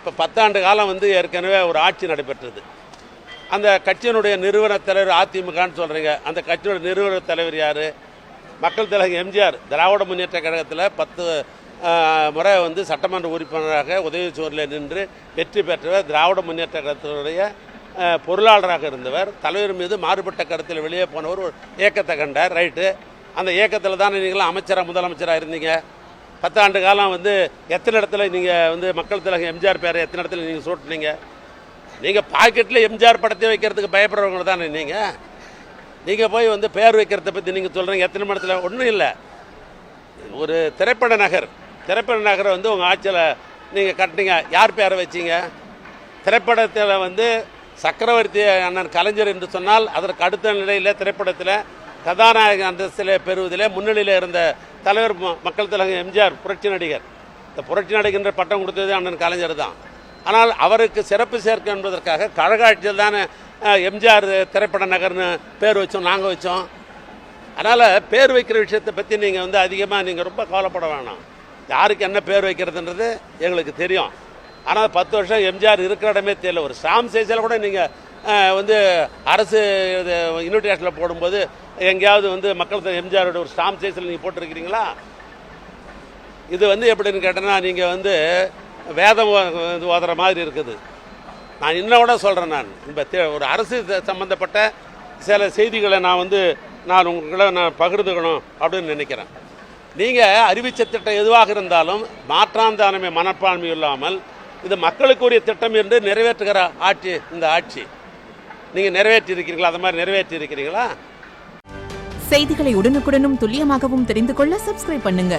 இப்போ 10 ஆண்டு காலம் வந்து ஏற்கனவே ஒரு ஆட்சி நடைபெற்றது. அந்த கட்சியினுடைய நிறுவன தலைவர் அதிமுகன்னு சொல்கிறீங்க. அந்த கட்சியோட நிறுவன தலைவர் யார்? மக்கள் தலைவர் எம்ஜிஆர். திராவிட முன்னேற்ற கழகத்தில் 10 முறை வந்து சட்டமன்ற உறுப்பினராக உதயசூரில் நின்று வெற்றி பெற்றவர். திராவிட முன்னேற்ற கழகத்தினுடைய பொருளாளராக இருந்தவர். தலைவர் மீது மாறுபட்ட கருத்தில் வெளியே போனவர். ஒரு இயக்கத்தை கண்டார். ரைட்டு. அந்த இயக்கத்தில் தானே நீங்களும் அமைச்சராக முதலமைச்சராக இருந்தீங்க. 10 ஆண்டு காலம் வந்து எத்தனை இடத்துல நீங்கள் வந்து மக்கள் தலைவர் எம்ஜிஆர் பேரை எத்தனை இடத்துல நீங்கள் சூட்டினீங்க? நீங்கள் பாக்கெட்டில் எம்ஜிஆர் படத்தை வைக்கிறதுக்கு பயப்படுறவங்க தானே நீங்கள் போய் வந்து பேர் வைக்கிறத பற்றி நீங்கள் சொல்கிறீங்க. எத்தனை இடத்துல ஒன்றும் இல்லை. ஒரு திரைப்பட நகரை வந்து உங்கள் ஆட்சியில் நீங்கள் கட்டினீங்க. யார் பேரை வச்சிங்க? திரைப்படத்தில் வந்து சக்கரவர்த்தி அண்ணன் கலைஞர் என்று சொன்னால் அதற்கு அடுத்த நிலையில் திரைப்படத்தில் கதாநாயக அந்தஸ்தில் பெறுவதிலே முன்னிலையில் இருந்த தலைவர் மக்கள் தலைவர் எம்ஜிஆர் புரட்சி நடிகர். இந்த புரட்சி நடிகர் பட்டம் கொடுத்தது அண்ணன் கலைஞர் தான். ஆனால் அவருக்கு சிறப்பு சேர்க்க என்பதற்காக கழக ஆட்சியில் தானே எம்ஜிஆர் திரைப்பட நகர்னு பேர் வச்சோம், நாங்கள் வச்சோம். அதனால் பேர் வைக்கிற விஷயத்தை பற்றி நீங்கள் வந்து அதிகமாக நீங்கள் ரொம்ப கவலைப்பட வேணாம். யாருக்கு என்ன பேர் வைக்கிறதுன்றது எங்களுக்கு தெரியும். ஆனால் 10 வருஷம் எம்ஜிஆர் இருக்கிற இடமே தெரியல. ஒரு ஸ்டாம்ப் சைஸில் கூட நீங்கள் வந்து அரசு இன்விடேஷனில் போடும்போது எங்கேயாவது வந்து மக்கள் எம்ஜிஆரோட ஒரு ஸ்டாம்ப் சைஸில் நீங்கள் போட்டிருக்கிறீங்களா? இது வந்து எப்படின்னு கேட்டேன்னா நீங்கள் வந்து வேதம் ஓதுற மாதிரி இருக்குது. நான் இன்னும் கூட சொல்கிறேன். நான் இப்போ ஒரு அரசு சம்மந்தப்பட்ட சில செய்திகளை நான் உங்களை பகிர்ந்துக்கணும் அப்படின்னு நினைக்கிறேன். நீங்கள் அறிவித்த திட்டம் எதுவாக இருந்தாலும் மாற்றாந்தானமே மனப்பான்மை இல்லாமல் இது மக்களுக்குரிய திட்டம் என்று நிறைவேற்றுகிற ஆட்சி இந்த ஆட்சி. நீங்கள் நிறைவேற்றி இருக்கிறீங்களா? அது மாதிரி நிறைவேற்றி இருக்கிறீங்களா? செய்திகளை உடனுக்குடனும் துல்லியமாகவும் தெரிந்து கொள்ள சப்ஸ்கிரைப் பண்ணுங்க.